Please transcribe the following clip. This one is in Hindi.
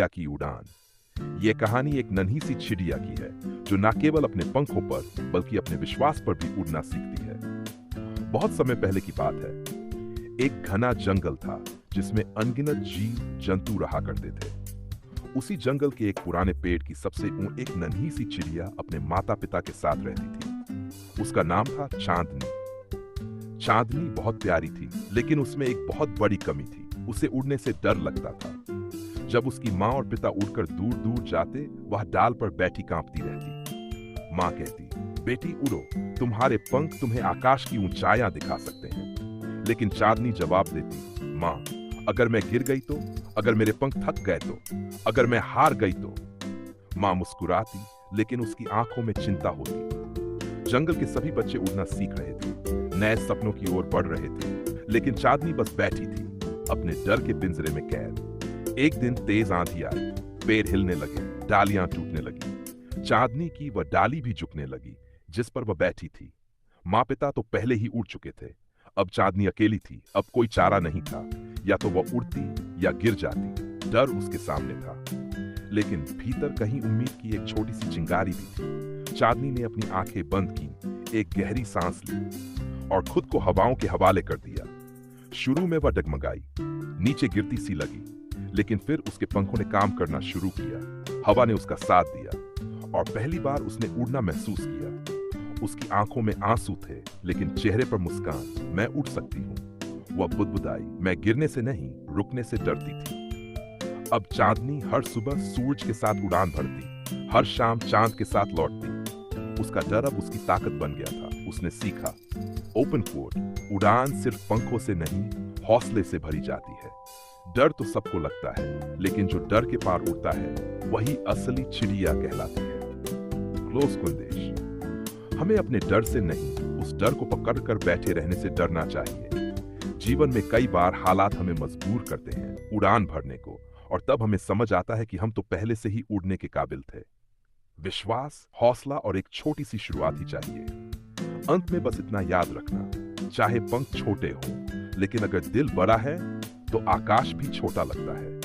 चिड़िया की उड़ान। ये कहानी एक नन्ही सी चिड़िया की है जो न केवल अपने पंखों पर बल्कि अपने विश्वास पर भी उड़ना सीखती है। बहुत समय पहले की बात है। एक घना जंगल था जिसमें अनगिनत जीव जंतु रहा करते थे। उसी जंगल के एक पुराने पेड़ की सबसे एक नन्ही सी चिड़िया अपने माता पिता के साथ रहती थी। उसका नाम था चांदनी। चांदनी बहुत प्यारी थी, लेकिन उसमें एक बहुत बड़ी कमी थी। उसे उड़ने से डर लगता था। जब उसकी माँ और पिता उड़कर दूर दूर जाते, वह डाल पर बैठी कांपती रहती। माँ कहती, बेटी उड़ो, तुम्हारे पंख तुम्हें आकाश की ऊंचाइयां दिखा सकते हैं। लेकिन चांदनी जवाब देती, माँ, अगर मैं गिर गई तो, अगर मेरे पंख थक गए तो, अगर मैं हार गई तो। माँ मुस्कुराती, लेकिन उसकी आंखों में चिंता होती। जंगल के सभी बच्चे उड़ना सीख रहे थे, नए सपनों की ओर बढ़ रहे थे, लेकिन चांदनी बस बैठी थी, अपने डर के पिंजरे में कैद। एक दिन तेज आंधी आई, पेड़ हिलने लगे, डालियां टूटने लगी। चांदनी की वह डाली भी झुकने लगी जिस पर वह बैठी थी। माँ पिता तो पहले ही उड़ चुके थे। अब चांदनी अकेली थी। अब कोई चारा नहीं था। या तो वह उड़ती या गिर जाती। डर उसके सामने था, लेकिन भीतर कहीं उम्मीद की एक छोटी सी चिंगारी भी थी। चांदनी ने अपनी आंखें बंद की, एक गहरी सांस ली और खुद को हवाओं के हवाले कर दिया। शुरू में वह डगमगाई, नीचे गिरती सी लगी, लेकिन फिर उसके पंखों ने काम करना शुरू किया। हवा ने उसका साथ दिया और पहली बार उसने उड़ना महसूस किया। उसकी आंखों में आंसू थे, लेकिन चेहरे पर मुस्कान। मैं उड़ सकती हूँ, वह बुदबुदाई। मैं गिरने से नहीं, रुकने से डरती थी। अब चांदनी हर सुबह सूरज के साथ उड़ान भरती, हर शाम चांद के साथ लौटती। उसका डर अब उसकी ताकत बन गया था। उसने सीखा, ओपन कोट, उड़ान सिर्फ पंखों से नहीं, हौसले से भरी जाती है। डर तो सबको लगता है, लेकिन जो डर के पार उड़ता है वही असली चिड़िया कहलाती है। क्लोज संदेश, हमें अपने डर से नहीं, उस डर को पकड़कर बैठे रहने से डरना चाहिए। जीवन में कई बार हालात हमें मजबूर करते हैं उड़ान भरने को, और तब हमें समझ आता है कि हम तो पहले से ही उड़ने के काबिल थे। विश्वास, हौसला और एक छोटी सी शुरुआत ही चाहिए। अंत में बस इतना याद रखना, चाहे पंख छोटे हो, लेकिन अगर दिल बड़ा है तो आकाश भी छोटा लगता है।